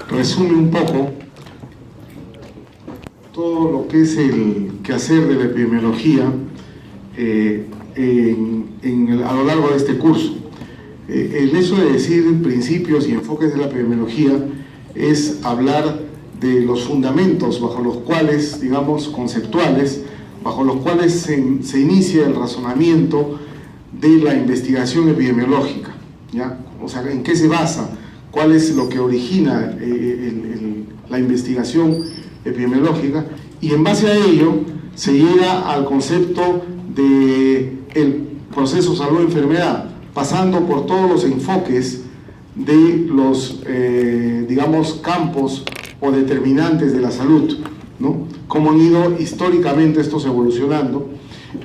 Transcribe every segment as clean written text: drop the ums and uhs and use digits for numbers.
Resume un poco todo lo que es el quehacer de la epidemiología a lo largo de este curso. El hecho de decir principios y enfoques de la epidemiología es hablar de los fundamentos bajo los cuales, digamos, conceptuales, bajo los cuales se inicia el razonamiento de la investigación epidemiológica, ¿ya? O sea, ¿en qué se basa? ¿Cuál es lo que origina la investigación epidemiológica? Y en base a ello se llega al concepto de el proceso salud-enfermedad, pasando por todos los enfoques de los, digamos, campos o determinantes de la salud, ¿no? Cómo han ido históricamente estos evolucionando,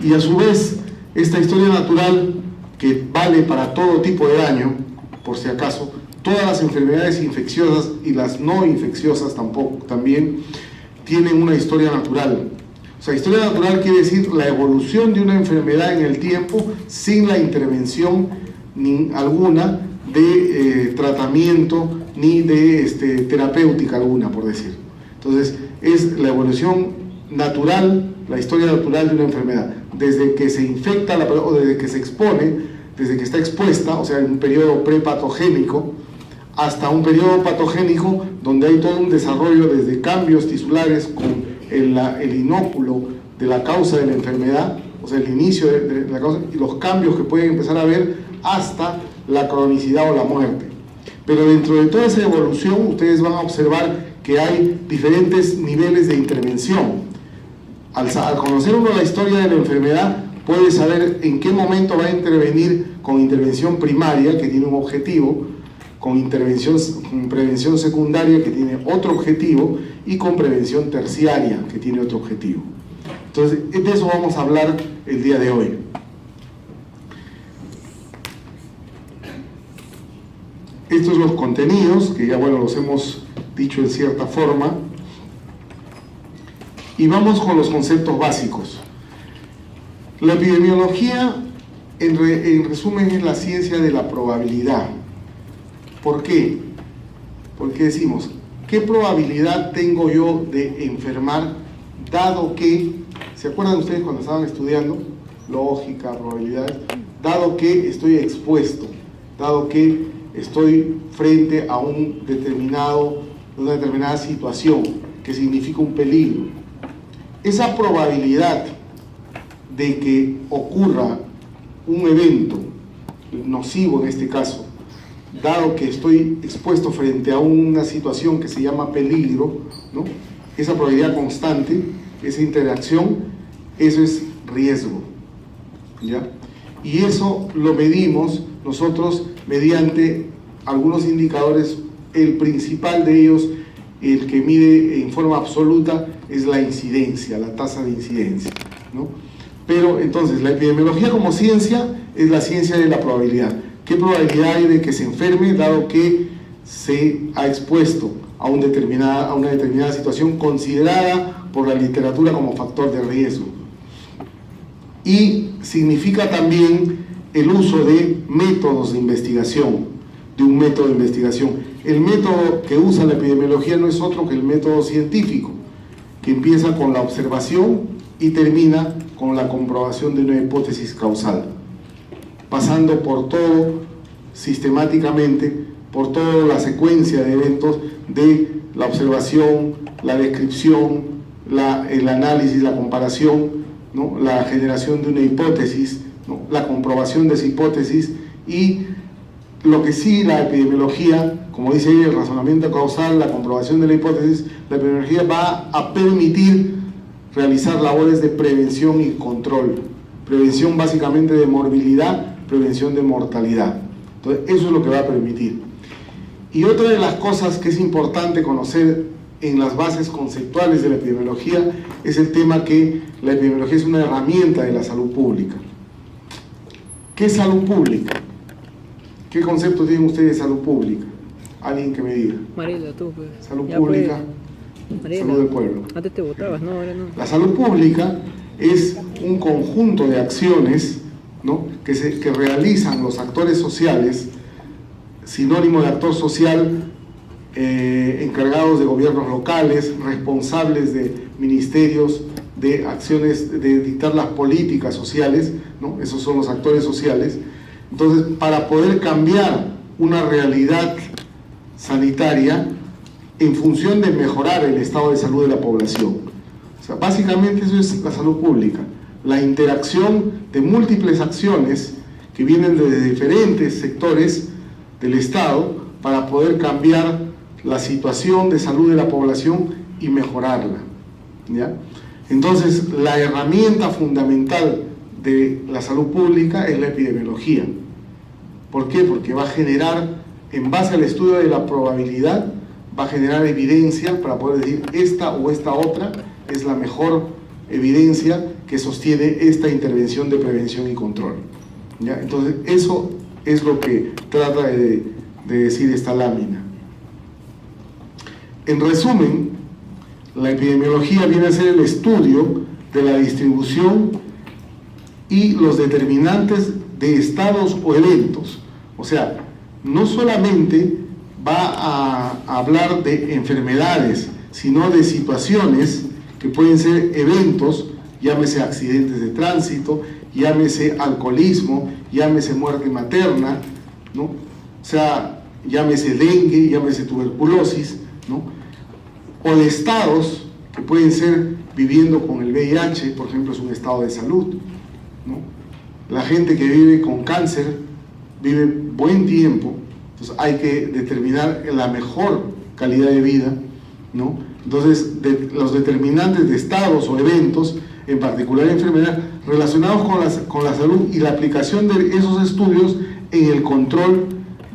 y a su vez esta historia natural que vale para todo tipo de daño, por si acaso, todas las enfermedades infecciosas y las no infecciosas también tienen una historia natural. O sea, historia natural quiere decir la evolución de una enfermedad en el tiempo sin la intervención alguna de tratamiento ni de terapéutica alguna, por decir. Entonces, es la evolución natural, la historia natural de una enfermedad, desde que se infecta o desde que se expone, desde que está expuesta, o sea, en un periodo prepatogénico, hasta un periodo patogénico donde hay todo un desarrollo desde cambios tisulares con el inóculo de la causa de la enfermedad, o sea, el inicio de la causa y los cambios que pueden empezar a haber hasta la cronicidad o la muerte. Pero dentro de toda esa evolución ustedes van a observar que hay diferentes niveles de intervención. Al conocer uno la historia de la enfermedad, puede saber en qué momento va a intervenir con intervención primaria, que tiene un objetivo, con prevención secundaria, que tiene otro objetivo, y con prevención terciaria, que tiene otro objetivo. Entonces, de eso vamos a hablar el día de hoy. Estos son los contenidos, que ya bueno, los hemos dicho en cierta forma, y vamos con los conceptos básicos. La epidemiología, en resumen, es la ciencia de la probabilidad. ¿Por qué? Porque decimos, ¿qué probabilidad tengo yo de enfermar, dado que, ¿se acuerdan ustedes cuando estaban estudiando lógica, probabilidades? Dado que estoy expuesto, dado que estoy frente a una determinada situación que significa un peligro. Esa probabilidad de que ocurra un evento nocivo en este caso, dado que estoy expuesto frente a una situación que se llama peligro, ¿no? Esa probabilidad constante, esa interacción, eso es riesgo, ¿ya? Y eso lo medimos nosotros mediante algunos indicadores. El principal de ellos, el que mide en forma absoluta, es la incidencia, la tasa de incidencia, ¿no? Pero entonces la epidemiología como ciencia es la ciencia de la probabilidad. ¿Qué probabilidad hay de que se enferme dado que se ha expuesto a una determinada situación considerada por la literatura como factor de riesgo? Y significa también el uso de métodos de investigación, de un método de investigación. El método que usa la epidemiología no es otro que el método científico, que empieza con la observación y termina con la comprobación de una hipótesis causal, pasando por todo, sistemáticamente, por toda la secuencia de eventos de la observación, la descripción, el análisis, la comparación, ¿no? La generación de una hipótesis, ¿no? La comprobación de esa hipótesis, y lo que sí la epidemiología, como dice ahí, el razonamiento causal, la comprobación de la hipótesis, la epidemiología va a permitir realizar labores de prevención y control. Prevención básicamente de morbilidad, prevención de mortalidad. Entonces, eso es lo que va a permitir. Y otra de las cosas que es importante conocer en las bases conceptuales de la epidemiología es el tema que la epidemiología es una herramienta de la salud pública. ¿Qué es salud pública? ¿Qué concepto tienen ustedes de salud pública? Alguien que me diga. Mariela, tú, pues. Salud pública, salud del pueblo. Antes te votabas, no, ahora no. La salud pública es un conjunto de acciones, ¿no? que realizan los actores sociales sinónimo de actor social, encargados de gobiernos locales, responsables de ministerios, de acciones, de dictar las políticas sociales, ¿no? Esos son los actores sociales. Entonces, para poder cambiar una realidad sanitaria en función de mejorar el estado de salud de la población. O sea, básicamente eso es la salud pública, la interacción de múltiples acciones que vienen de diferentes sectores del Estado para poder cambiar la situación de salud de la población y mejorarla, ¿ya? Entonces, la herramienta fundamental de la salud pública es la epidemiología. ¿Por qué? Porque va a generar, en base al estudio de la probabilidad, va a generar evidencia para poder decir esta o esta otra es la mejor evidencia que sostiene esta intervención de prevención y control, ¿ya? Entonces, eso es lo que trata de decir esta lámina. En resumen, la epidemiología viene a ser el estudio de la distribución y los determinantes de estados o eventos. O sea, no solamente va a hablar de enfermedades, sino de situaciones que pueden ser eventos, llámese accidentes de tránsito, llámese alcoholismo, llámese muerte materna, ¿no? O sea, llámese dengue, llámese tuberculosis, ¿no? O de estados que pueden ser viviendo con el VIH, por ejemplo, es un estado de salud, ¿no? La gente que vive con cáncer vive buen tiempo, entonces hay que determinar la mejor calidad de vida, ¿no? Entonces, los determinantes de estados o eventos, en particular enfermedad, relacionados con la salud y la aplicación de esos estudios en el control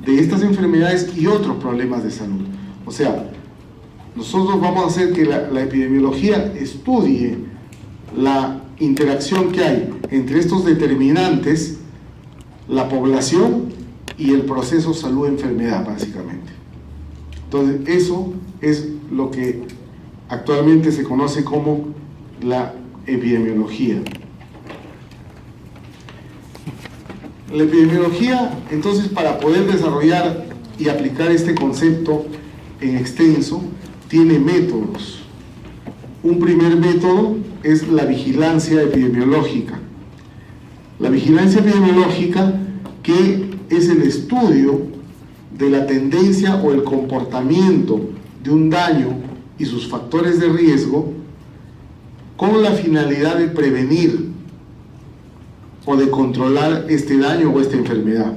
de estas enfermedades y otros problemas de salud. O sea, nosotros vamos a hacer que la epidemiología estudie la interacción que hay entre estos determinantes, la población y el proceso salud-enfermedad, básicamente. Entonces, eso es lo que actualmente se conoce como la epidemiología. La epidemiología, entonces, para poder desarrollar y aplicar este concepto en extenso, tiene métodos. Un primer método es la vigilancia epidemiológica. La vigilancia epidemiológica, que es el estudio de la tendencia o el comportamiento de un daño y sus factores de riesgo con la finalidad de prevenir o de controlar este daño o esta enfermedad.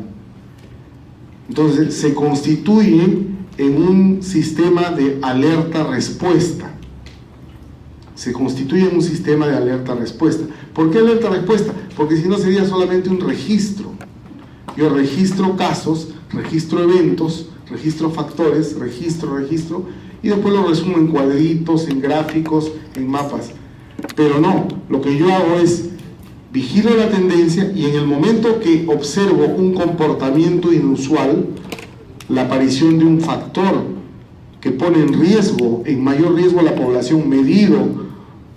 Entonces, se constituye en un sistema de alerta-respuesta. Se constituye en un sistema de alerta-respuesta. ¿Por qué alerta-respuesta? Porque si no sería solamente un registro. Yo registro casos, registro eventos, registro factores, registro, y después lo resumo en cuadritos, en gráficos, en mapas. Pero no, lo que yo hago es vigilo la tendencia y en el momento que observo un comportamiento inusual, la aparición de un factor que pone en riesgo, en mayor riesgo a la población, medido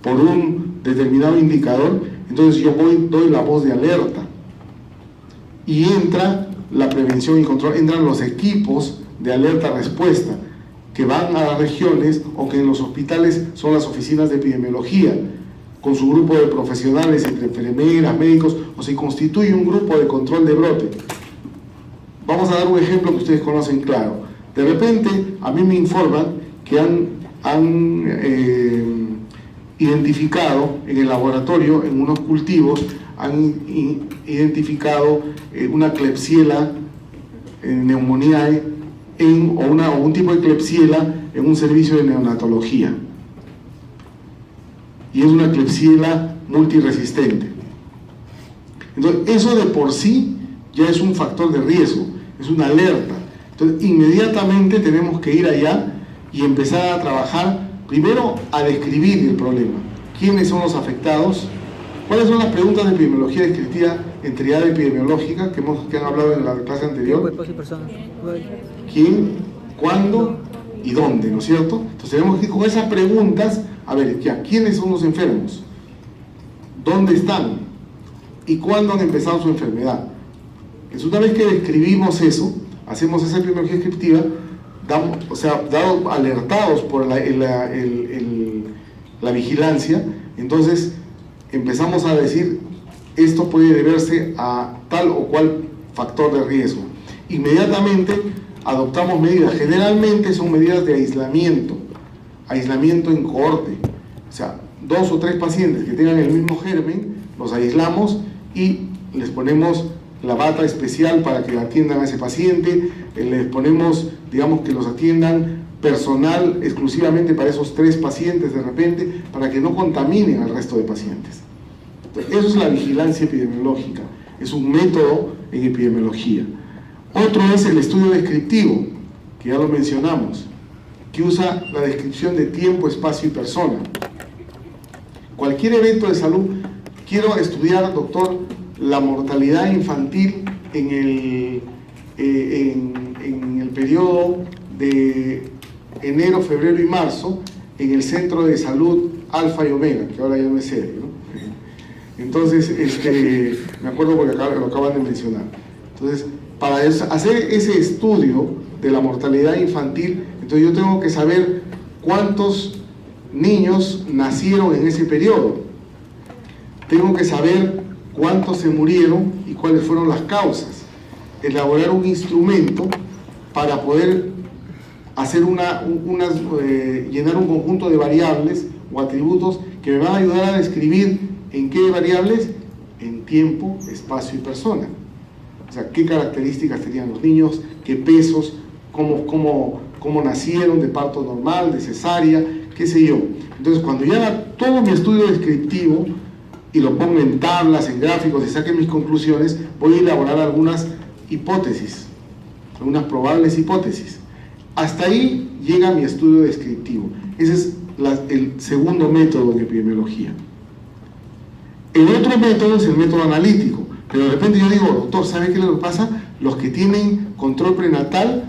por un determinado indicador, entonces yo doy la voz de alerta y entra la prevención y control, entran los equipos de alerta-respuesta que van a las regiones o que en los hospitales son las oficinas de epidemiología con su grupo de profesionales entre enfermeras, médicos, o se constituye un grupo de control de brote. Vamos a dar un ejemplo que ustedes conocen claro. De repente, a mí me informan que han identificado en el laboratorio, en unos cultivos, han identificado una Klebsiella pneumoniae o un tipo de Klebsiella en un servicio de neonatología. Y es una Klebsiella multiresistente. Entonces, eso de por sí ya es un factor de riesgo, es una alerta. Entonces, inmediatamente tenemos que ir allá y empezar a trabajar, primero a describir el problema. ¿Quiénes son los afectados? ¿Cuáles son las preguntas de epidemiología descriptiva en triada epidemiológica que han hablado en la clase anterior? ¿Quién? ¿Cuándo? ¿Y dónde? ¿No es cierto? Entonces tenemos que ir con esas preguntas a ver, ya, ¿quiénes son los enfermos? ¿Dónde están? ¿Y cuándo han empezado su enfermedad? Entonces, una vez que describimos eso, hacemos esa epidemiología descriptiva, dado alertados por la vigilancia, entonces empezamos a decir, esto puede deberse a tal o cual factor de riesgo. Inmediatamente adoptamos medidas, generalmente son medidas de aislamiento en cohorte, o sea, 2 o 3 pacientes que tengan el mismo germen, los aislamos y les ponemos la bata especial para que atiendan a ese paciente, les ponemos, digamos, que los atiendan personal exclusivamente para esos 3 pacientes de repente, para que no contaminen al resto de pacientes. Entonces, eso es la vigilancia epidemiológica, es un método en epidemiología. Otro es el estudio descriptivo, que ya lo mencionamos, que usa la descripción de tiempo, espacio y persona. Cualquier evento de salud, quiero estudiar, doctor, la mortalidad infantil en el periodo de enero, febrero y marzo en el centro de salud Alfa y Omega, que ahora ya no es sede, ¿no? Entonces, me acuerdo porque lo acaban de mencionar. Entonces, para hacer ese estudio de la mortalidad infantil, entonces yo tengo que saber cuántos niños nacieron en ese periodo. Tengo que saber cuántos se murieron y cuáles fueron las causas. Elaborar un instrumento para poder hacer llenar un conjunto de variables o atributos que me van a ayudar a describir en qué variables, en tiempo, espacio y persona. O sea, qué características tenían los niños, qué pesos, cómo nacieron, de parto normal, de cesárea, qué sé yo. Entonces, cuando ya haga todo mi estudio descriptivo y lo pongo en tablas, en gráficos y saque mis conclusiones, voy a elaborar algunas hipótesis, algunas probables hipótesis. Hasta ahí llega mi estudio descriptivo. Ese es el segundo método de epidemiología. El otro método es el método analítico, pero de repente yo digo, doctor, ¿sabe qué es lo que pasa? Los que tienen control prenatal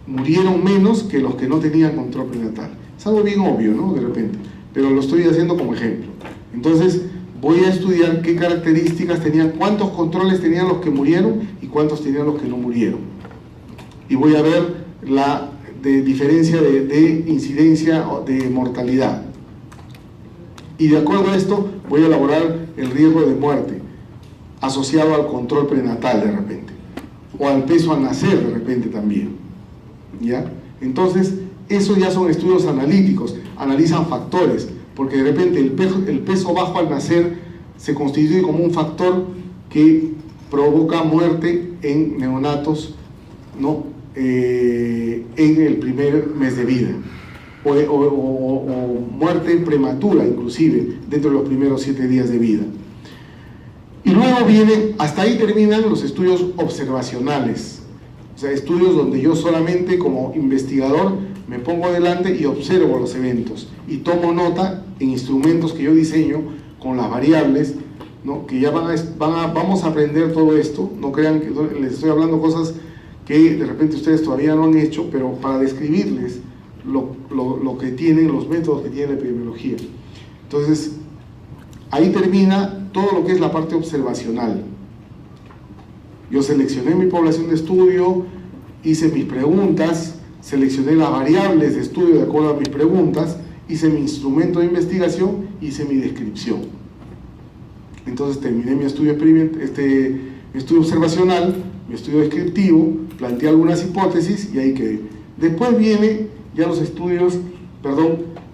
murieron menos que los que no tenían control prenatal. Es algo bien obvio, ¿no? De repente, pero lo estoy haciendo como ejemplo. Entonces, voy a estudiar qué características tenían, cuántos controles tenían los que murieron y cuántos tenían los que no murieron. Y voy a ver la diferencia de incidencia de mortalidad. Y de acuerdo a esto, voy a elaborar el riesgo de muerte asociado al control prenatal de repente, o al peso al nacer de repente también, ¿ya? Entonces, eso ya son estudios analíticos, analizan factores, porque de repente el peso bajo al nacer se constituye como un factor que provoca muerte en neonatos, ¿no? En el primer mes de vida, o muerte prematura inclusive dentro de los primeros 7 días de vida. Y luego vienen, hasta ahí terminan los estudios observacionales, o sea, estudios donde yo solamente como investigador me pongo adelante y observo los eventos y tomo nota en instrumentos que yo diseño con las variables, ¿no? Que ya vamos a aprender todo esto. No crean que les estoy hablando cosas que de repente ustedes todavía no han hecho, pero para describirles lo que tienen, los métodos que tiene la epidemiología. Entonces, ahí termina todo lo que es la parte observacional. Yo seleccioné mi población de estudio, hice mis preguntas, seleccioné las variables de estudio de acuerdo a mis preguntas, hice mi instrumento de investigación, hice mi descripción. Entonces terminé mi estudio observacional, mi estudio descriptivo, planteé algunas hipótesis y ahí quedé. Después viene ya los estudios,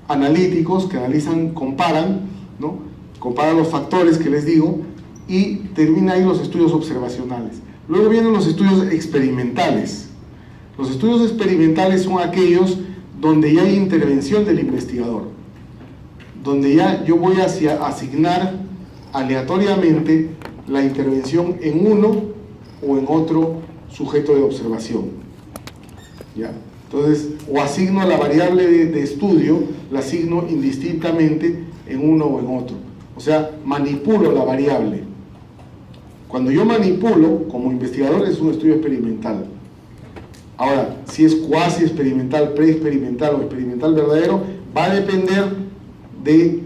analíticos, que analizan, comparan, ¿no? Comparan los factores que les digo, y termina ahí los estudios observacionales. Luego vienen los estudios experimentales. Los estudios experimentales son aquellos donde ya hay intervención del investigador, donde ya yo voy a asignar aleatoriamente la intervención en uno o en otro sujeto de observación, ¿ya? Entonces, o asigno la variable de estudio, la asigno indistintamente en uno o en otro. O sea, manipulo la variable. Cuando yo manipulo, como investigador, es un estudio experimental. Ahora, si es cuasi experimental, preexperimental o experimental verdadero, va a depender de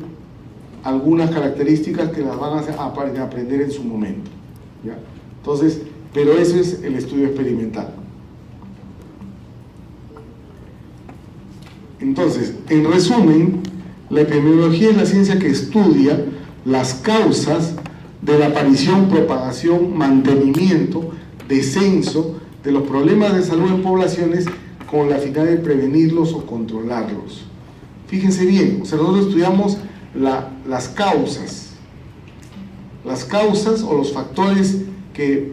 algunas características que las van a aprender en su momento, ¿ya? Entonces, pero eso es el estudio experimental. Entonces, en resumen, la epidemiología es la ciencia que estudia las causas de la aparición, propagación, mantenimiento, descenso de los problemas de salud en poblaciones con la finalidad de prevenirlos o controlarlos. Fíjense bien, o sea, nosotros estudiamos las causas o los factores que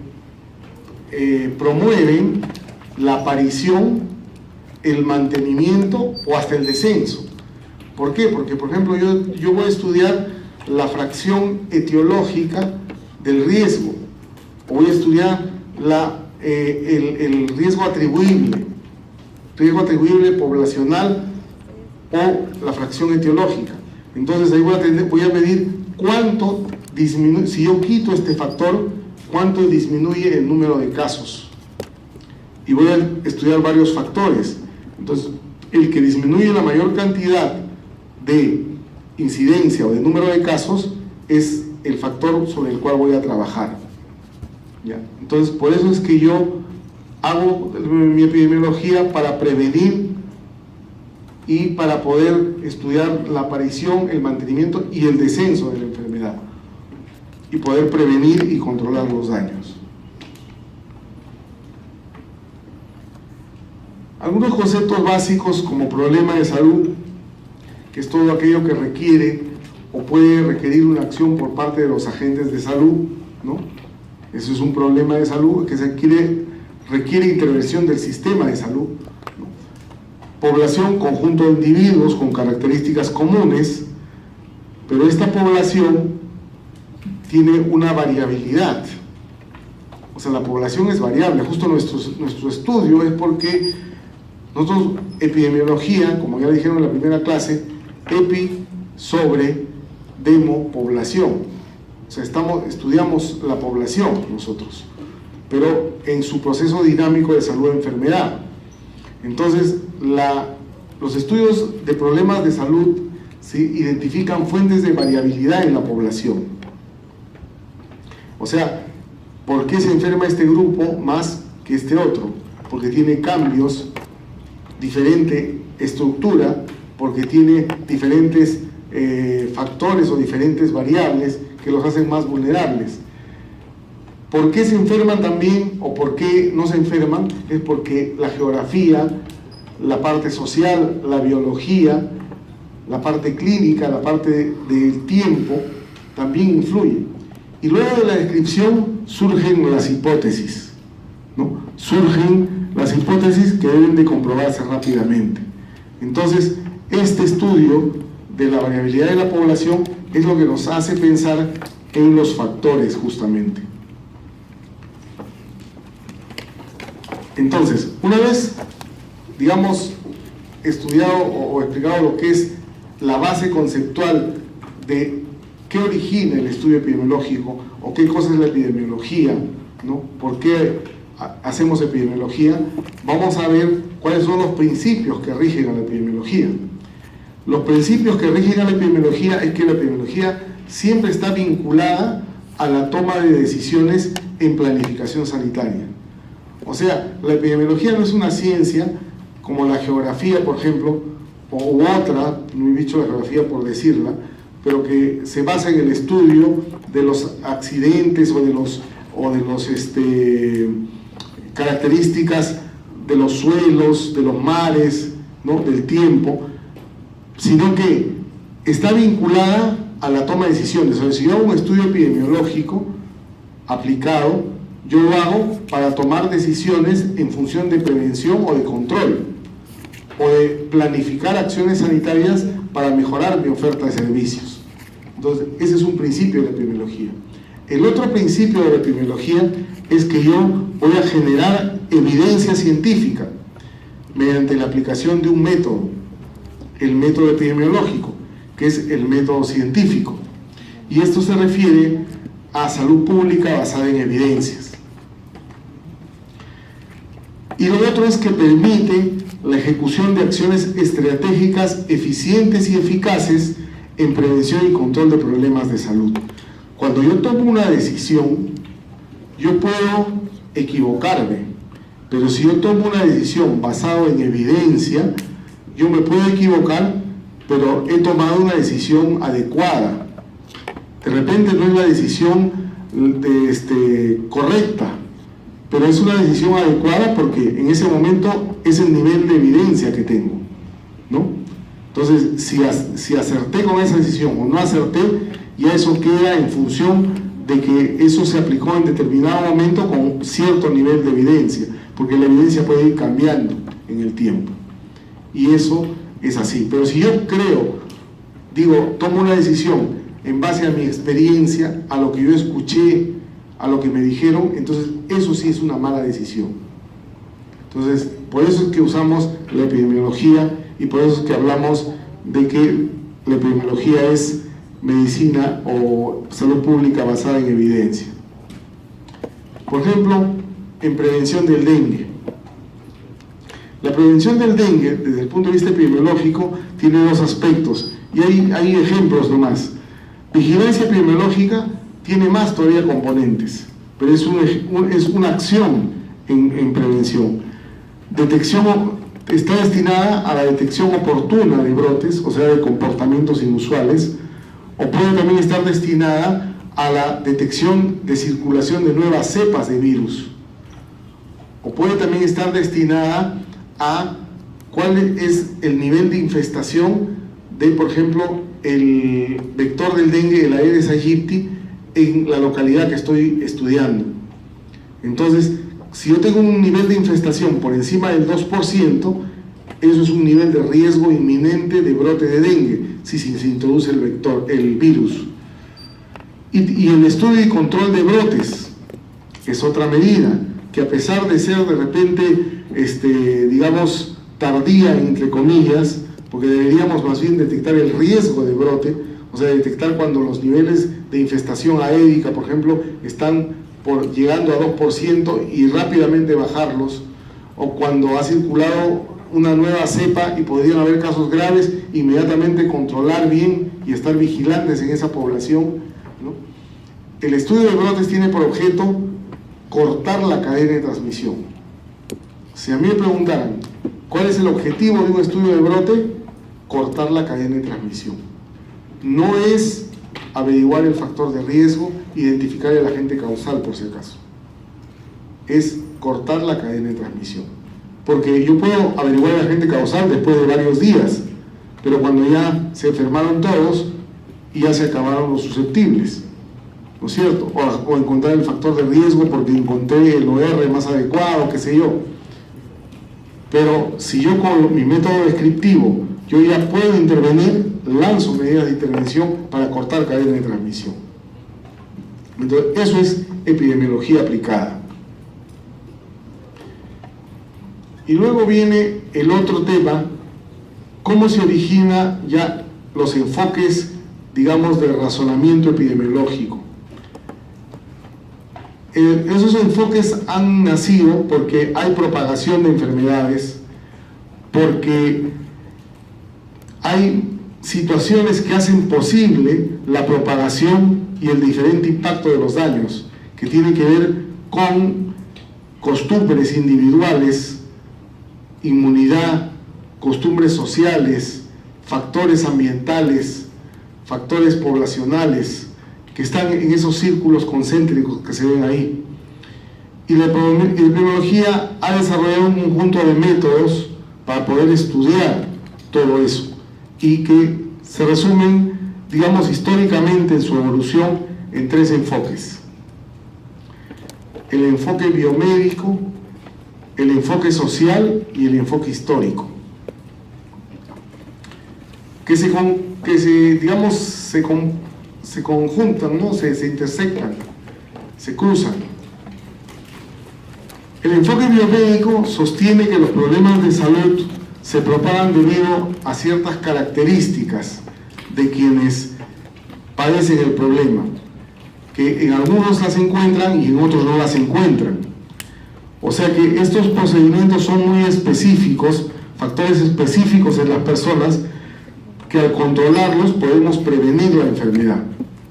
promueven la aparición, el mantenimiento o hasta el descenso. ¿Por qué? Porque, por ejemplo, yo voy a estudiar la fracción etiológica del riesgo, o voy a estudiar el riesgo atribuible poblacional o la fracción etiológica. Entonces ahí voy a medir cuánto disminuye, si yo quito este factor, cuánto disminuye el número de casos. Y voy a estudiar varios factores. Entonces, el que disminuye la mayor cantidad de incidencia o de número de casos es el factor sobre el cual voy a trabajar. ¿Ya? Entonces, por eso es que yo hago mi epidemiología para prevenir y para poder estudiar la aparición, el mantenimiento y el descenso de la enfermedad y poder prevenir y controlar los daños. Algunos conceptos básicos como problema de salud, que es todo aquello que requiere o puede requerir una acción por parte de los agentes de salud, ¿no? Eso es un problema de salud que requiere intervención del sistema de salud, ¿no? Población, conjunto de individuos con características comunes, pero esta población tiene una variabilidad. O sea, la población es variable. Justo nuestro estudio es porque nosotros, epidemiología, como ya dijeron en la primera clase, epi sobre demo población. O sea, estudiamos la población nosotros, pero en su proceso dinámico de salud e enfermedad. Entonces, los estudios de problemas de salud, ¿sí?, identifican fuentes de variabilidad en la población. O sea, ¿por qué se enferma este grupo más que este otro? Porque tiene cambios, diferente estructura, porque tiene diferentes factores o diferentes variables que los hacen más vulnerables. ¿Por qué se enferman también o por qué no se enferman? Es porque la geografía, la parte social, la biología, la parte clínica, la parte del tiempo también influye. Y luego de la descripción surgen las hipótesis, ¿no? Surgen las hipótesis que deben de comprobarse rápidamente. Entonces, este estudio de la variabilidad de la población es lo que nos hace pensar en los factores, justamente. Entonces, una vez, digamos, estudiado o explicado lo que es la base conceptual de qué origina el estudio epidemiológico o qué cosa es la epidemiología, ¿no? ¿Por qué hacemos epidemiología? Vamos a ver cuáles son los principios que rigen a la epidemiología. Los principios que rigen a la epidemiología es que la epidemiología siempre está vinculada a la toma de decisiones en planificación sanitaria. O sea, la epidemiología no es una ciencia como la geografía, por ejemplo, u otra, no he dicho la geografía por decirla, pero que se basa en el estudio de los accidentes o de los características de los suelos, de los mares, ¿no?, del tiempo, sino que está vinculada a la toma de decisiones. O sea, si yo hago un estudio epidemiológico aplicado, yo lo hago para tomar decisiones en función de prevención o de control, o de planificar acciones sanitarias para mejorar mi oferta de servicios. Entonces, ese es un principio de la epidemiología. El otro principio de la epidemiología es que yo voy a generar evidencia científica mediante la aplicación de un método, el método epidemiológico, que es el método científico. Y esto se refiere a salud pública basada en evidencias. Y lo otro es que permite la ejecución de acciones estratégicas eficientes y eficaces en prevención y control de problemas de salud. Cuando yo tomo una decisión, yo puedo equivocarme, pero si yo tomo una decisión basada en evidencia, yo me puedo equivocar, pero he tomado una decisión adecuada. De repente no es la decisión correcta, pero es una decisión adecuada porque en ese momento es el nivel de evidencia que tengo, ¿no? Entonces, si acerté con esa decisión o no acerté, ya eso queda en función de que eso se aplicó en determinado momento con cierto nivel de evidencia, porque la evidencia puede ir cambiando en el tiempo. Y eso es así. Pero si yo tomo una decisión en base a mi experiencia, a lo que yo escuché, a lo que me dijeron, entonces eso sí es una mala decisión. Entonces, por eso es que usamos la epidemiología y por eso es que hablamos de que la epidemiología es medicina o salud pública basada en evidencia. Por ejemplo, en prevención del dengue. La prevención del dengue, desde el punto de vista epidemiológico, tiene dos aspectos, y hay ejemplos nomás. Vigilancia epidemiológica tiene más todavía componentes, pero es una acción en prevención. Detección está destinada a la detección oportuna de brotes, o sea, de comportamientos inusuales, o puede también estar destinada a la detección de circulación de nuevas cepas de virus, o puede también estar destinada a cuál es el nivel de infestación de, por ejemplo, el vector del dengue, el Aedes aegypti, en la localidad que estoy estudiando. Entonces, si yo tengo un nivel de infestación por encima del 2%, eso es un nivel de riesgo inminente de brote de dengue, si se introduce el virus. Y el estudio y control de brotes es otra medida, que a pesar de ser de repente, digamos, tardía, entre comillas, porque deberíamos más bien detectar el riesgo de brote, o sea, detectar cuando los niveles de infestación aédica, por ejemplo, están llegando a 2% y rápidamente bajarlos, o cuando ha circulado una nueva cepa y podrían haber casos graves, inmediatamente controlar bien y estar vigilantes en esa población, ¿no? El estudio de brotes tiene por objeto cortar la cadena de transmisión. Si a mí me preguntaran, ¿cuál es el objetivo de un estudio de brote? Cortar la cadena de transmisión. No es averiguar el factor de riesgo, identificar el agente causal por si acaso. Es cortar la cadena de transmisión. Porque yo puedo averiguar el agente causal después de varios días, pero cuando ya se enfermaron todos y ya se acabaron los susceptibles, ¿no es cierto? O encontrar el factor de riesgo porque encontré el OR más adecuado, qué sé yo. Pero si yo con mi método descriptivo yo ya puedo intervenir, lanzo medidas de intervención para cortar cadena de transmisión. Entonces, eso es epidemiología aplicada. Y luego viene el otro tema, cómo se origina ya los enfoques, digamos, de razonamiento epidemiológico. Esos enfoques han nacido porque hay propagación de enfermedades, porque hay situaciones que hacen posible la propagación y el diferente impacto de los daños, que tienen que ver con costumbres individuales, inmunidad, costumbres sociales, factores ambientales, factores poblacionales, que están en esos círculos concéntricos que se ven ahí. Y la epidemiología ha desarrollado un conjunto de métodos para poder estudiar todo eso, y que se resumen, digamos, históricamente en su evolución en tres enfoques: el enfoque biomédico, el enfoque social y el enfoque histórico, que se conjuntan, ¿no? se intersectan, se cruzan. El enfoque biomédico sostiene que los problemas de salud se propagan debido a ciertas características de quienes padecen el problema, que en algunos las encuentran y en otros no las encuentran. O sea que estos procedimientos son muy específicos, factores específicos en las personas, que al controlarlos podemos prevenir la enfermedad,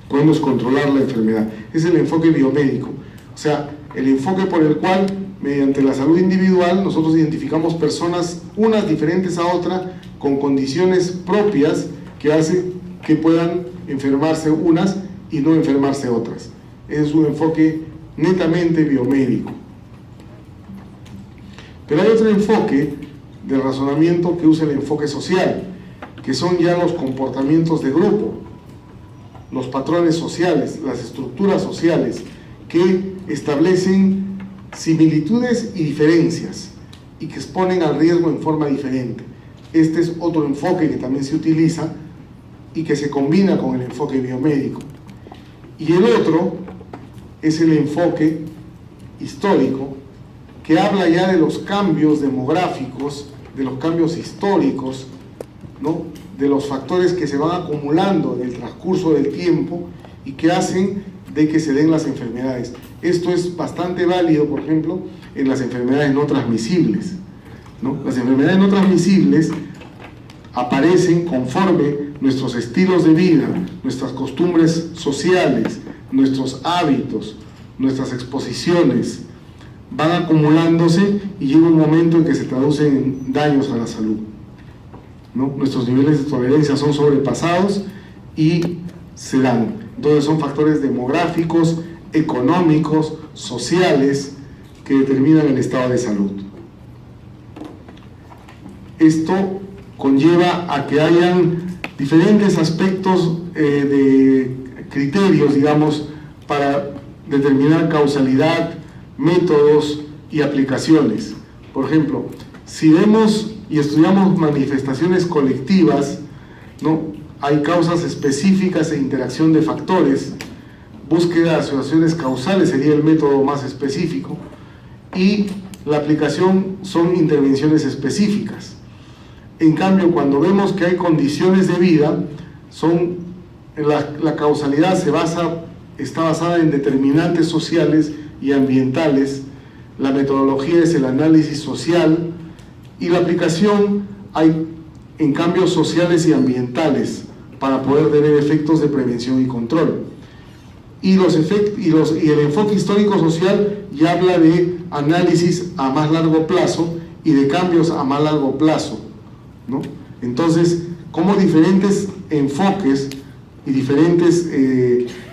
podemos controlar la enfermedad. Es el enfoque biomédico. O sea, el enfoque por el cual, mediante la salud individual, nosotros identificamos personas, unas diferentes a otras, con condiciones propias que hacen que puedan enfermarse unas y no enfermarse otras. Es un enfoque netamente biomédico. Pero hay otro enfoque de razonamiento que usa el enfoque social, que son ya los comportamientos de grupo, los patrones sociales, las estructuras sociales, que establecen similitudes y diferencias y que exponen al riesgo en forma diferente. Este es otro enfoque que también se utiliza y que se combina con el enfoque biomédico. Y el otro es el enfoque histórico, que habla ya de los cambios demográficos, de los cambios históricos, ¿no? De los factores que se van acumulando en el transcurso del tiempo y que hacen de que se den las enfermedades. Esto es bastante válido, por ejemplo, en las enfermedades no transmisibles, ¿no? Las enfermedades no transmisibles aparecen conforme nuestros estilos de vida, nuestras costumbres sociales, nuestros hábitos, nuestras exposiciones van acumulándose y llega un momento en que se traducen en daños a la salud, ¿no? Nuestros niveles de tolerancia son sobrepasados y se dan. Entonces son factores demográficos, económicos, sociales que determinan el estado de salud. Esto conlleva a que hayan diferentes aspectos de criterios, digamos, para determinar causalidad, métodos y aplicaciones. Por ejemplo, si vemos y estudiamos manifestaciones colectivas, ¿no? Hay causas específicas e interacción de factores. Búsqueda de asociaciones causales sería el método más específico, y la aplicación son intervenciones específicas. En cambio, cuando vemos que hay condiciones de vida, la causalidad está basada en determinantes sociales y ambientales. La metodología es el análisis social, y la aplicación hay en cambios sociales y ambientales para poder tener efectos de prevención y control. Y el enfoque histórico-social ya habla de análisis a más largo plazo y de cambios a más largo plazo, ¿no? Entonces, como diferentes enfoques y diferentes,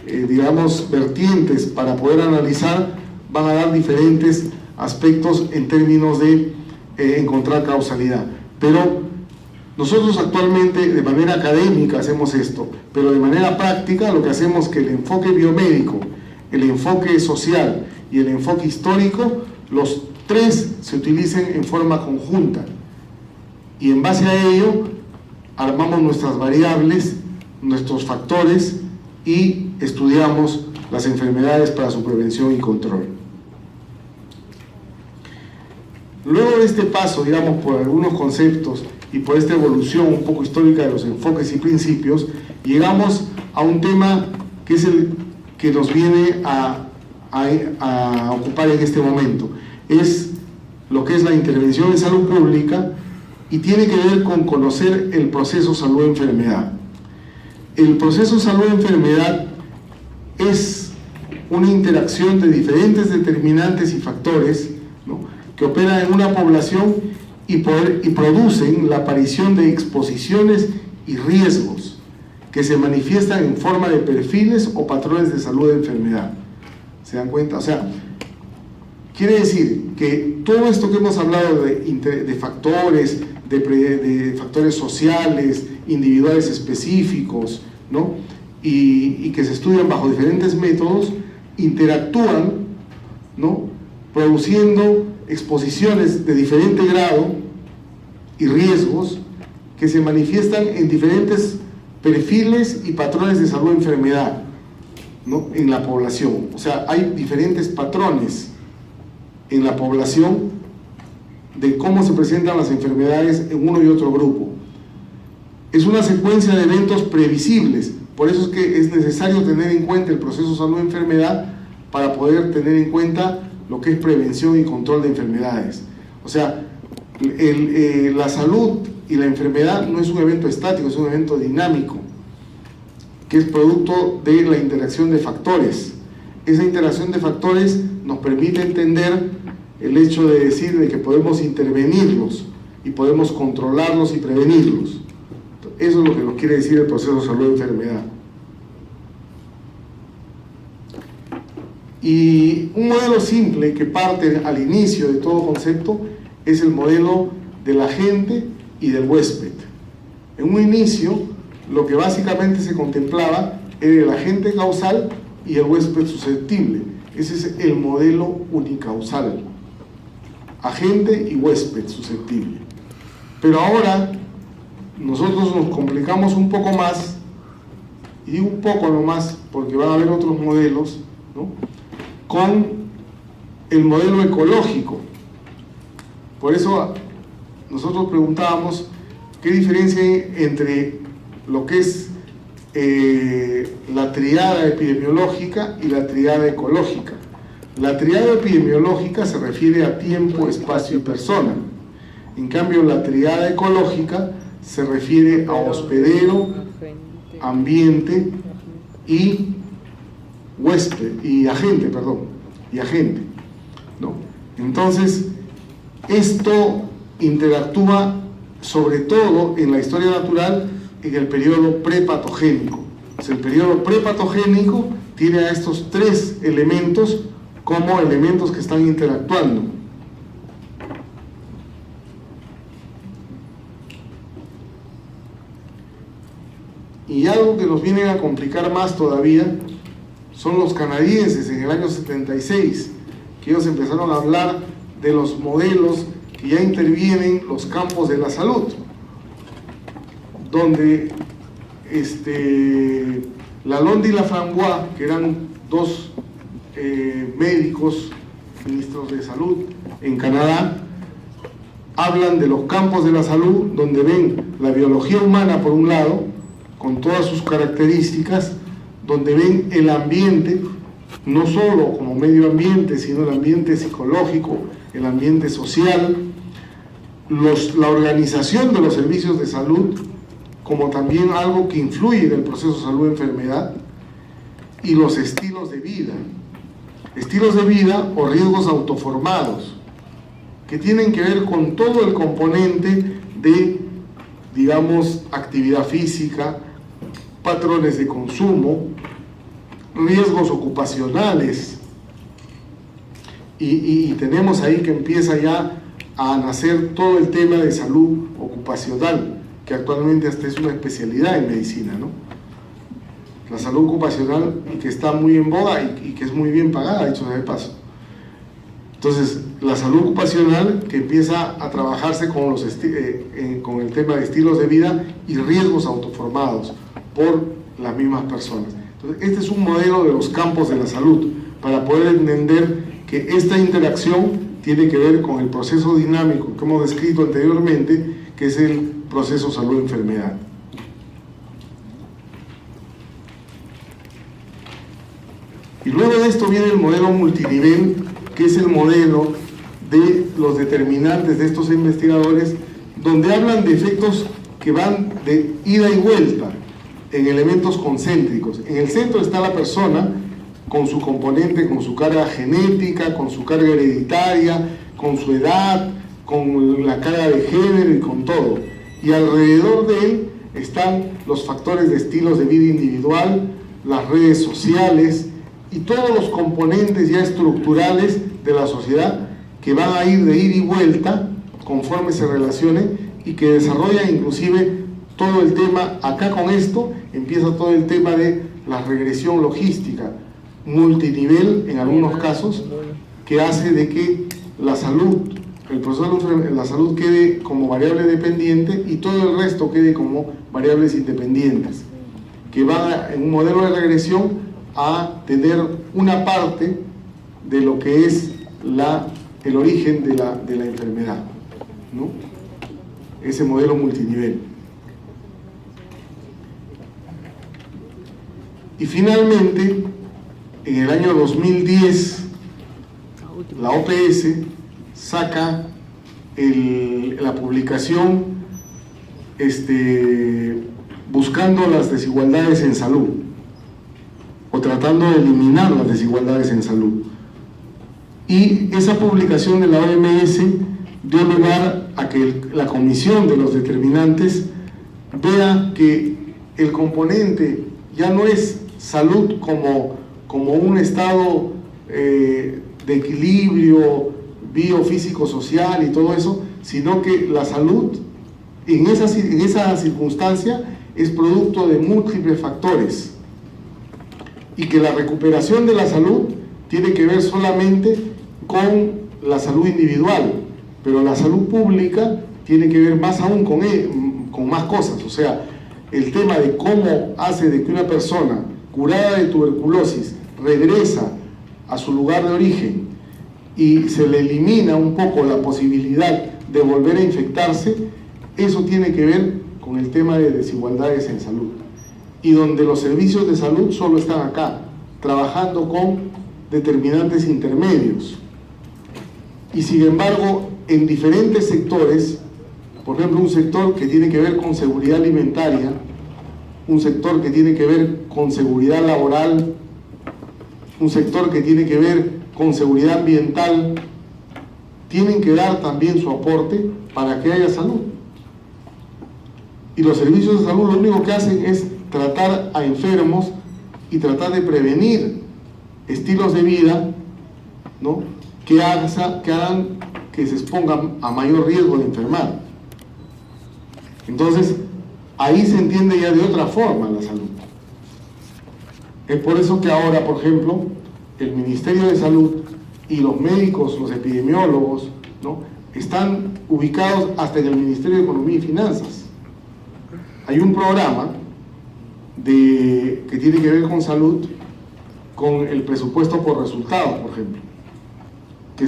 digamos, vertientes para poder analizar van a dar diferentes aspectos en términos de encontrar causalidad. Pero nosotros actualmente de manera académica hacemos esto, pero de manera práctica lo que hacemos es que el enfoque biomédico, el enfoque social y el enfoque histórico, los tres se utilicen en forma conjunta, y en base a ello armamos nuestras variables, nuestros factores, y estudiamos las enfermedades para su prevención y control. Luego de este paso, digamos, por algunos conceptos y por esta evolución un poco histórica de los enfoques y principios, llegamos a un tema que es el que nos viene a ocupar en este momento. Es lo que es la intervención en salud pública, y tiene que ver con conocer el proceso salud-enfermedad. El proceso salud-enfermedad es una interacción de diferentes determinantes y factores, ¿no?, que operan en una población y producen la aparición de exposiciones y riesgos que se manifiestan en forma de perfiles o patrones de salud de enfermedad. ¿Se dan cuenta? O sea, quiere decir que todo esto que hemos hablado de factores, de factores sociales, individuales específicos, ¿no?, y que se estudian bajo diferentes métodos, interactúan, ¿no?, produciendo exposiciones de diferente grado y riesgos que se manifiestan en diferentes perfiles y patrones de salud enfermedad, ¿no?, en la población. O sea, hay diferentes patrones en la población de cómo se presentan las enfermedades en uno y otro grupo. Es una secuencia de eventos previsibles, por eso es que es necesario tener en cuenta el proceso salud-enfermedad para poder tener en cuenta lo que es prevención y control de enfermedades. O sea, la salud y la enfermedad no es un evento estático, es un evento dinámico, que es producto de la interacción de factores. Esa interacción de factores nos permite entender el hecho de decir de que podemos intervenirlos y podemos controlarlos y prevenirlos. Eso es lo que nos quiere decir el proceso salud-enfermedad. Y un modelo simple que parte al inicio de todo concepto es el modelo del agente y del huésped. En un inicio, lo que básicamente se contemplaba era el agente causal y el huésped susceptible. Ese es el modelo unicausal. Agente y huésped susceptible. Pero ahora nosotros nos complicamos un poco más, y digo un poco nomás porque van a haber otros modelos, ¿no?, con el modelo ecológico. Por eso nosotros preguntábamos qué diferencia hay entre lo que es la triada epidemiológica y la triada ecológica. La triada epidemiológica se refiere a tiempo, espacio y persona. En cambio, la triada ecológica se refiere a hospedero, ambiente y huésped, y agente, ¿no? Entonces, esto interactúa sobre todo en la historia natural en el periodo prepatogénico. El periodo prepatogénico tiene a estos tres elementos como elementos que están interactuando. Y algo que nos viene a complicar más todavía son los canadienses en el año 76, que ellos empezaron a hablar de los modelos que ya intervienen los campos de la salud, donde Lalonde y Laframboise, que eran dos médicos, ministros de salud en Canadá, hablan de los campos de la salud, donde ven la biología humana por un lado, con todas sus características, donde ven el ambiente, no solo como medio ambiente, sino el ambiente psicológico, el ambiente social, la organización de los servicios de salud, como también algo que influye en el proceso salud-enfermedad, y los estilos de vida o riesgos autoformados, que tienen que ver con todo el componente de, digamos, actividad física, patrones de consumo, riesgos ocupacionales, y tenemos ahí que empieza ya a nacer todo el tema de salud ocupacional, que actualmente hasta es una especialidad en medicina, ¿no? La salud ocupacional, y que está muy en boga y que es muy bien pagada, dicho sea de paso. Entonces, la salud ocupacional que empieza a trabajarse con el tema de estilos de vida y riesgos autoformados por las mismas personas. Entonces, este es un modelo de los campos de la salud, para poder entender que esta interacción tiene que ver con el proceso dinámico que hemos descrito anteriormente, que es el proceso salud-enfermedad. Y luego de esto viene el modelo multinivel, que es el modelo de los determinantes de estos investigadores, donde hablan de efectos que van de ida y vuelta en elementos concéntricos. En el centro está la persona con su componente, con su carga genética, con su carga hereditaria, con su edad, con la carga de género y con todo. Y alrededor de él están los factores de estilos de vida individual, las redes sociales y todos los componentes ya estructurales de la sociedad que van a ir de ida y vuelta conforme se relacionen, y que desarrollan inclusive todo el tema. Acá con esto empieza todo el tema de la regresión logística multinivel en algunos casos, que hace de que la salud, el proceso de la salud quede como variable dependiente y todo el resto quede como variables independientes, que van en un modelo de regresión a tener una parte de lo que es el origen de la enfermedad, ¿no? Ese modelo multinivel. Y finalmente, en el año 2010, la OPS saca la publicación buscando las desigualdades en salud. o tratando de eliminar las desigualdades en salud. Y esa publicación de la OMS dio lugar a que la Comisión de los Determinantes vea que el componente ya no es salud como un estado de equilibrio biofísico, social y todo eso, sino que la salud en esa circunstancia es producto de múltiples factores y que la recuperación de la salud tiene que ver solamente con la salud individual, pero la salud pública tiene que ver más aún con más cosas. O sea, el tema de cómo hace de que una persona curada de tuberculosis regresa a su lugar de origen y se le elimina un poco la posibilidad de volver a infectarse, eso tiene que ver con el tema de desigualdades en salud. Y donde los servicios de salud solo están acá, trabajando con determinantes intermedios. Y sin embargo, en diferentes sectores, por ejemplo, un sector que tiene que ver con seguridad alimentaria, un sector que tiene que ver con seguridad laboral, un sector que tiene que ver con seguridad ambiental, tienen que dar también su aporte para que haya salud. Y los servicios de salud lo único que hacen es tratar a enfermos y tratar de prevenir estilos de vida, ¿no?, que hagan que se expongan a mayor riesgo de enfermar. Entonces, ahí se entiende ya de otra forma la salud. Es por eso que ahora, por ejemplo, el Ministerio de Salud y los médicos, los epidemiólogos, ¿no?, están ubicados hasta en el Ministerio de Economía y Finanzas. Hay un programa que tiene que ver con salud, con el presupuesto por resultados, por ejemplo, que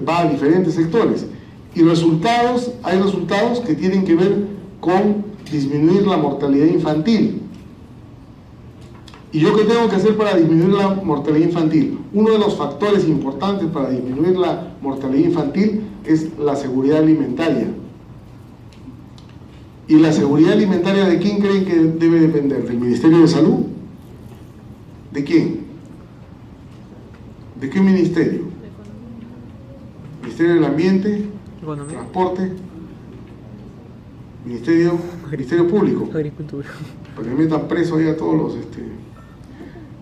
va a diferentes sectores. Y hay resultados que tienen que ver con disminuir la mortalidad infantil. ¿Y yo qué tengo que hacer para disminuir la mortalidad infantil? Uno de los factores importantes para disminuir la mortalidad infantil es la seguridad alimentaria. ¿Y la seguridad alimentaria de quién creen que debe depender? ¿Del Ministerio de Salud? ¿De quién? ¿De qué ministerio? ¿Ministerio del Ambiente? Economía. ¿Transporte? ¿Ministerio Público? Agricultura. Para que metan preso ahí a todos los...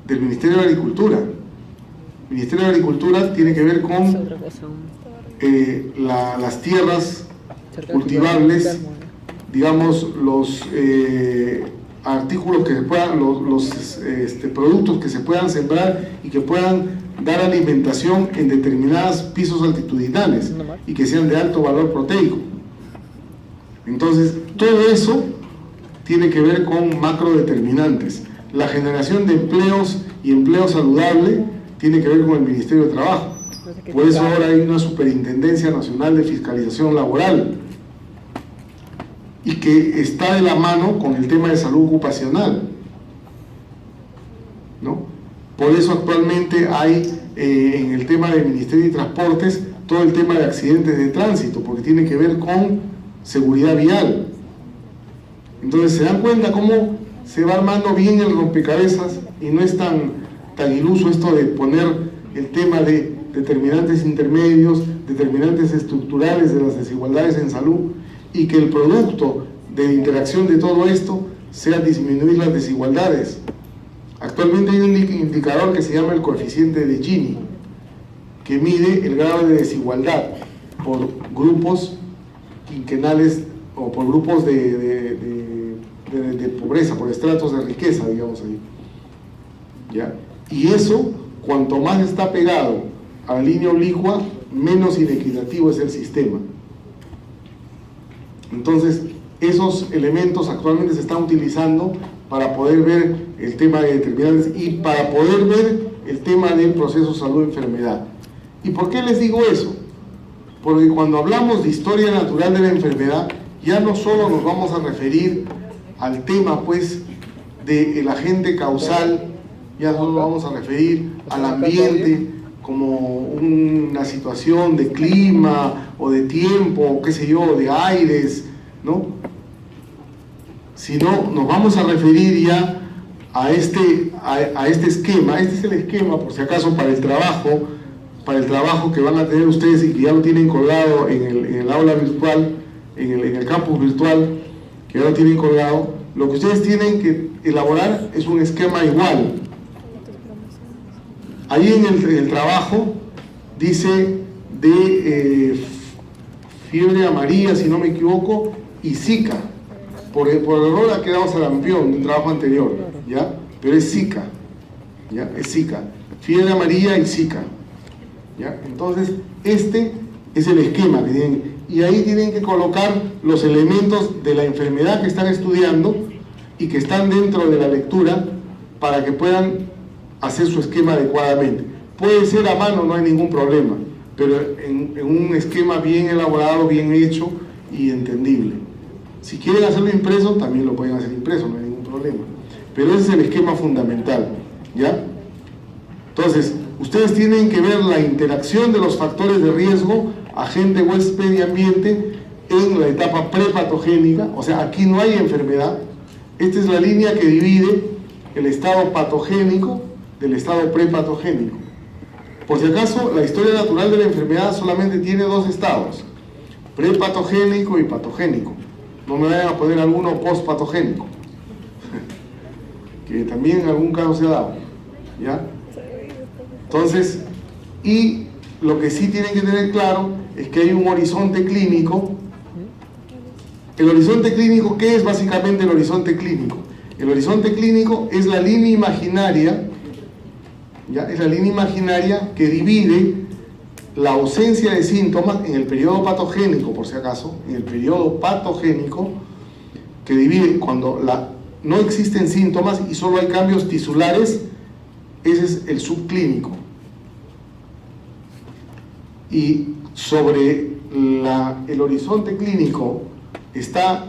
del Ministerio de Agricultura. El Ministerio de Agricultura tiene que ver con las tierras cultivables, digamos, los artículos que se puedan, los productos que se puedan sembrar y que puedan dar alimentación en determinados pisos altitudinales y que sean de alto valor proteico. Entonces, todo eso tiene que ver con macrodeterminantes. La generación de empleos y empleo saludable tiene que ver con el Ministerio de Trabajo. Por eso ahora hay una Superintendencia Nacional de Fiscalización Laboral y que está de la mano con el tema de salud ocupacional, ¿no? Por eso actualmente hay en el tema del Ministerio de Transportes todo el tema de accidentes de tránsito, porque tiene que ver con seguridad vial. Entonces se dan cuenta cómo se va armando bien el rompecabezas y no es tan iluso esto de poner el tema de determinantes intermedios, determinantes estructurales de las desigualdades en salud, y que el producto de interacción de todo esto sea disminuir las desigualdades. Actualmente hay un indicador que se llama el coeficiente de Gini, que mide el grado de desigualdad por grupos quinquenales o por grupos de pobreza, por estratos de riqueza, digamos ahí. ¿Ya? Y eso, cuanto más está pegado a la línea oblicua, menos inequitativo es el sistema. Entonces, esos elementos actualmente se están utilizando para poder ver el tema de determinantes y para poder ver el tema del proceso salud-enfermedad. ¿Y por qué les digo eso? Porque cuando hablamos de historia natural de la enfermedad, ya no solo nos vamos a referir al tema, pues, del agente causal, ya no nos vamos a referir al ambiente como una situación de clima o de tiempo, qué sé yo, de aires, ¿no? Sino nos vamos a referir ya a este esquema. Este es el esquema, por si acaso, para el trabajo que van a tener ustedes y que ya lo tienen colgado en el aula virtual, en el campus virtual, que ya lo tienen colgado. Lo que ustedes tienen que elaborar es un esquema igual. Ahí en el trabajo dice de fiebre amarilla, si no me equivoco, y Zika. Por error ha quedado sarampión de un trabajo anterior, ¿ya? Pero es Zika, ¿ya? Es Zika. Fiebre amarilla y Zika, ¿ya? Entonces, este es el esquema que tienen. Y ahí tienen que colocar los elementos de la enfermedad que están estudiando y que están dentro de la lectura para que puedan hacer su esquema adecuadamente. Puede ser a mano, no hay ningún problema, pero en un esquema bien elaborado, bien hecho y entendible. Si quieren hacerlo impreso, también lo pueden hacer impreso, no hay ningún problema. Pero ese es el esquema fundamental, ¿ya? Entonces, ustedes tienen que ver la interacción de los factores de riesgo, agente, huésped y ambiente en la etapa prepatogénica. O sea, aquí no hay enfermedad. Esta es la línea que divide el estado patogénico del estado prepatogénico. Por si acaso, la historia natural de la enfermedad solamente tiene dos estados: prepatogénico y patogénico. No me vayan a poner alguno postpatogénico, que también en algún caso se ha dado, ¿ya? Entonces, y lo que sí tienen que tener claro es que hay un horizonte clínico. El horizonte clínico, ¿qué es básicamente el horizonte clínico? El horizonte clínico es la línea imaginaria, ¿ya? Es la línea imaginaria que divide la ausencia de síntomas en el periodo patogénico, por si acaso, en el periodo patogénico, que divide cuando no existen síntomas y solo hay cambios tisulares. Ese es el subclínico. Y sobre el horizonte clínico está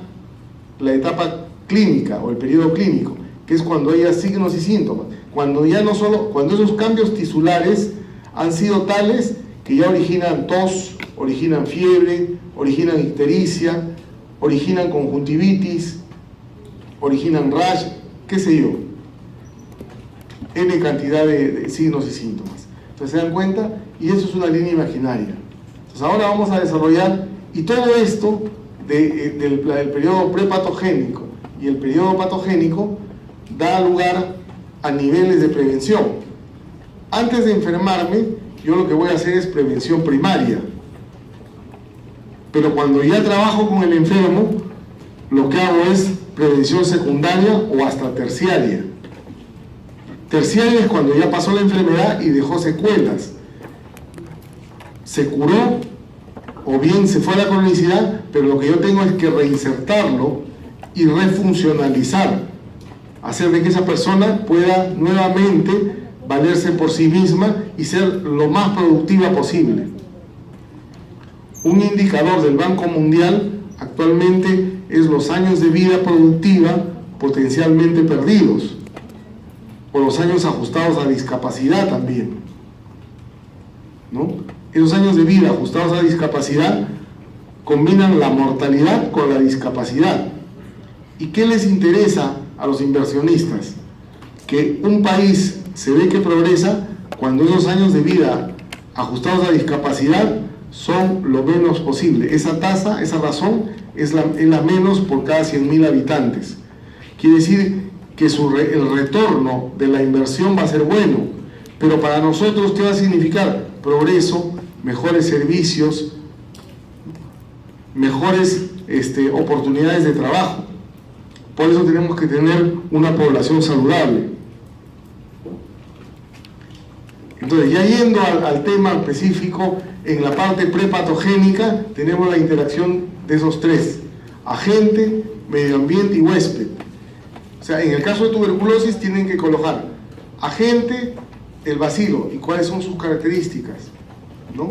la etapa clínica o el periodo clínico, que es cuando haya signos y síntomas, cuando esos cambios tisulares han sido tales que ya originan tos, originan fiebre, originan ictericia, originan conjuntivitis, originan rash, qué sé yo, N cantidad de signos y síntomas. Entonces, ¿se dan cuenta? Y eso es una línea imaginaria. Entonces ahora vamos a desarrollar, y todo esto del periodo prepatogénico y el periodo patogénico da lugar a niveles de prevención. Antes de enfermarme, yo lo que voy a hacer es prevención primaria. Pero cuando ya trabajo con el enfermo, lo que hago es prevención secundaria o hasta terciaria. Terciaria es cuando ya pasó la enfermedad y dejó secuelas. Se curó o bien se fue a la cronicidad, pero lo que yo tengo es que reinsertarlo y refuncionalizar, hacer de que esa persona pueda nuevamente valerse por sí misma y ser lo más productiva posible. Un indicador del Banco Mundial actualmente es los años de vida productiva potencialmente perdidos, o los años ajustados a discapacidad también, ¿no? Esos años de vida ajustados a discapacidad combinan la mortalidad con la discapacidad. ¿Y qué les interesa a los inversionistas? Que un país se ve que progresa cuando esos años de vida ajustados a discapacidad son lo menos posible. Esa tasa, esa razón es la menos por cada 100.000 habitantes. Quiere decir que el retorno de la inversión va a ser bueno, pero para nosotros, ¿qué va a significar? Progreso, mejores servicios, mejores oportunidades de trabajo. Por eso tenemos que tener una población saludable. Entonces, ya yendo al tema específico, en la parte prepatogénica tenemos la interacción de esos tres: agente, medio ambiente y huésped. O sea, en el caso de tuberculosis tienen que colocar agente, el bacilo, y cuáles son sus características, ¿no?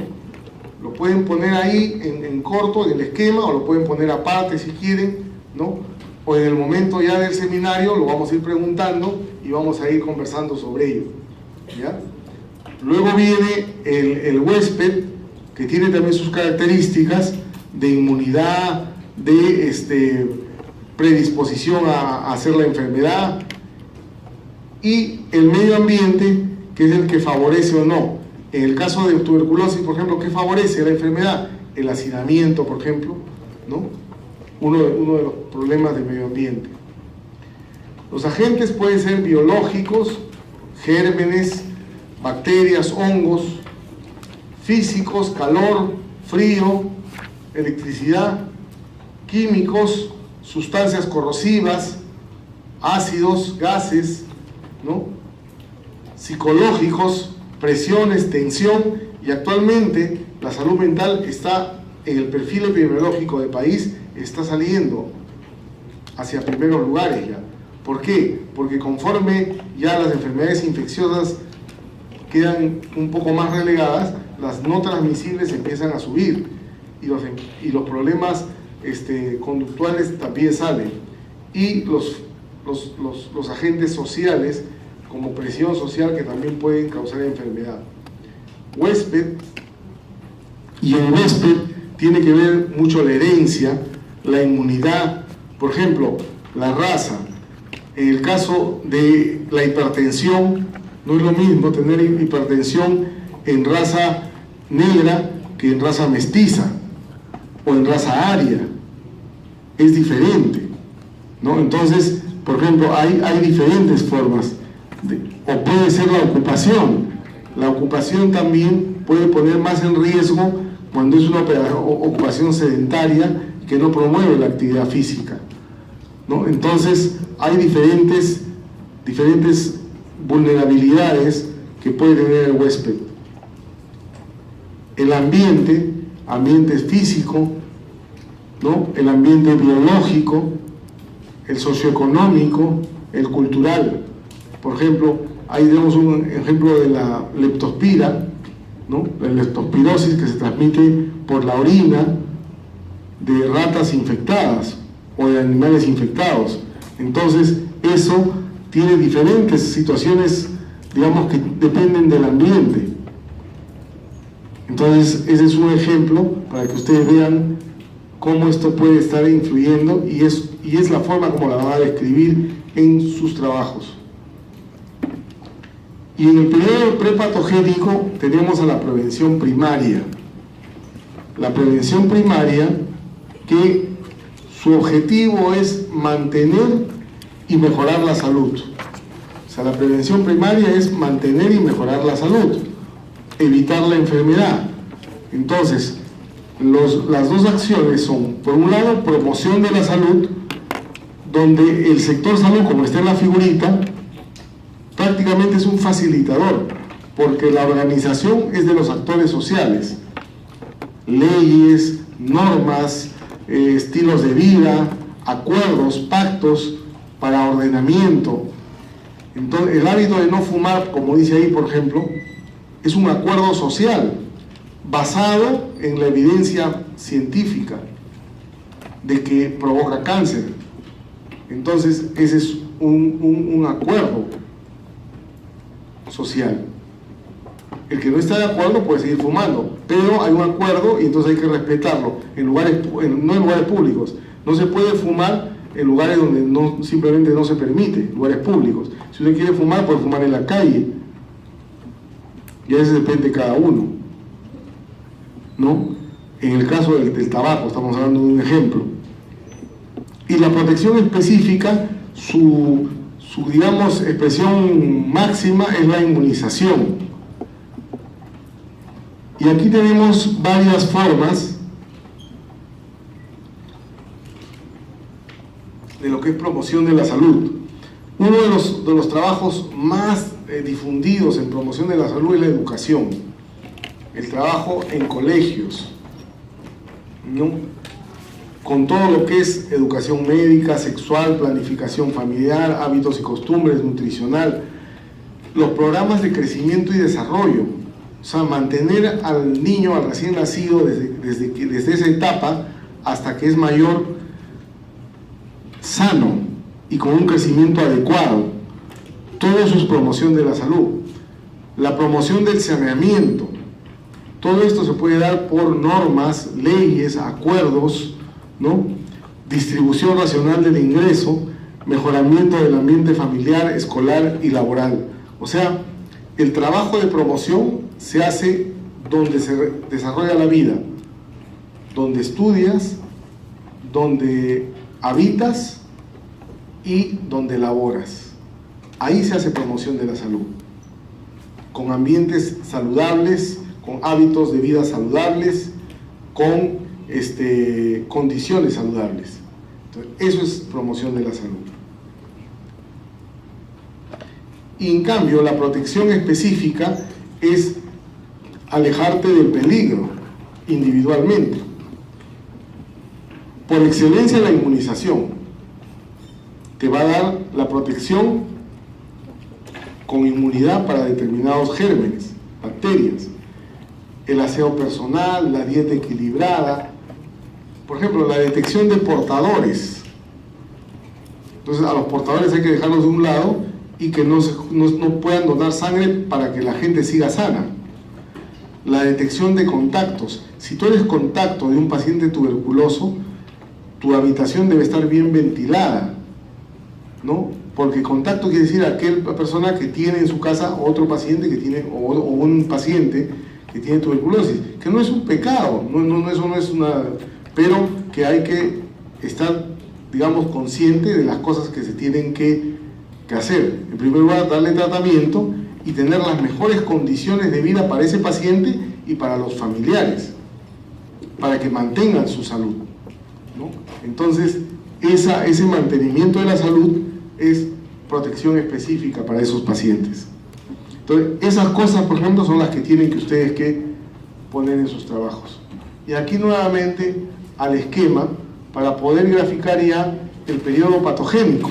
Lo pueden poner ahí en corto, en el esquema, o lo pueden poner aparte si quieren, ¿no? O en el momento ya del seminario lo vamos a ir preguntando y vamos a ir conversando sobre ello, ¿ya? Luego viene el huésped, que tiene también sus características de inmunidad, de predisposición a hacer la enfermedad, y el medio ambiente, que es el que favorece o no. En el caso de tuberculosis, por ejemplo, ¿qué favorece la enfermedad? El hacinamiento, por ejemplo, ¿no? Uno de los problemas del medio ambiente. Los agentes pueden ser biológicos, gérmenes, bacterias, hongos, físicos, calor, frío, electricidad, químicos, sustancias corrosivas, ácidos, gases, ¿no? Psicológicos, presiones, tensión, y actualmente la salud mental está en el perfil epidemiológico del país, está saliendo hacia primeros lugares ya. ¿Por qué? Porque conforme ya las enfermedades infecciosas quedan un poco más relegadas, las no transmisibles empiezan a subir y los problemas conductuales también salen, y los agentes sociales como presión social, que también pueden causar enfermedad. Huésped, y en huésped tiene que ver mucho la herencia, la inmunidad, por ejemplo, la raza. En el caso de la hipertensión, no es lo mismo tener hipertensión en raza negra que en raza mestiza o en raza aria. Es diferente, ¿no? Entonces, por ejemplo, hay diferentes formas, o puede ser la ocupación. La ocupación también puede poner más en riesgo cuando es una ocupación sedentaria que no promueve la actividad física, ¿no? Entonces, hay diferentes vulnerabilidades que puede tener el huésped. El ambiente físico, ¿no? El ambiente biológico, el socioeconómico, el cultural. Por ejemplo, ahí tenemos un ejemplo de la leptospira, ¿no? La leptospirosis, que se transmite por la orina de ratas infectadas o de animales infectados. Entonces, eso tiene diferentes situaciones, digamos, que dependen del ambiente. Entonces, ese es un ejemplo para que ustedes vean cómo esto puede estar influyendo, y es la forma como la van a describir en sus trabajos. Y en el periodo prepatogénico tenemos a la prevención primaria. La prevención primaria, que su objetivo es mantener y mejorar la salud. O sea, la prevención primaria es mantener y mejorar la salud, evitar la enfermedad. Entonces, las dos acciones son, por un lado, promoción de la salud, donde el sector salud, como está en la figurita, prácticamente es un facilitador, porque la organización es de los actores sociales, leyes, normas, estilos de vida, acuerdos, pactos para ordenamiento. Entonces, el hábito de no fumar, como dice ahí, por ejemplo, es un acuerdo social basado en la evidencia científica de que provoca cáncer. Entonces, ese es un acuerdo social. El que no está de acuerdo puede seguir fumando, pero hay un acuerdo y entonces hay que respetarlo. No en lugares públicos. No se puede fumar en lugares donde simplemente no se permite, lugares públicos. Si usted quiere fumar, puede fumar en la calle. Y eso depende de cada uno, ¿no? En el caso del tabaco, estamos hablando de un ejemplo. Y la protección específica, su digamos, expresión máxima es la inmunización. Y aquí tenemos varias formas de lo que es promoción de la salud. Uno de los trabajos más difundidos en promoción de la salud es la educación, el trabajo en colegios, ¿no? Con todo lo que es educación médica, sexual, planificación familiar, hábitos y costumbres, nutricional, los programas de crecimiento y desarrollo. O sea, mantener al niño, al recién nacido, desde esa etapa hasta que es mayor, sano y con un crecimiento adecuado. Todo eso es promoción de la salud. La promoción del saneamiento. Todo esto se puede dar por normas, leyes, acuerdos, ¿no? Distribución racional del ingreso. mejoramiento del ambiente familiar, escolar y laboral. O sea, el trabajo de promoción se hace donde se desarrolla la vida, donde estudias, donde habitas y donde laboras. Ahí se hace promoción de la salud, con ambientes saludables, con hábitos de vida saludables, con condiciones saludables. Entonces, eso es promoción de la salud. Y en cambio, la protección específica es alejarte del peligro individualmente. Por excelencia, la inmunización te va a dar la protección con inmunidad para determinados gérmenes, bacterias, el aseo personal, la dieta equilibrada, por ejemplo, la detección de portadores. Entonces, a los portadores hay que dejarlos de un lado y que no puedan donar sangre para que la gente siga sana. La detección de contactos. Si tú eres contacto de un paciente tuberculoso, tu habitación debe estar bien ventilada, ¿no? Porque contacto quiere decir aquella persona que tiene en su casa otro paciente que tiene, o un paciente que tiene tuberculosis, que no es un pecado, eso no es una, pero que hay que estar, digamos, consciente de las cosas que se tienen que hacer. En primer lugar, darle tratamiento y tener las mejores condiciones de vida para ese paciente y para los familiares, para que mantengan su salud, ¿no? Entonces, ese mantenimiento de la salud es protección específica para esos pacientes. Entonces, esas cosas, por ejemplo, son las que tienen que ustedes que poner en sus trabajos. Y aquí nuevamente al esquema para poder graficar ya el periodo patogénico.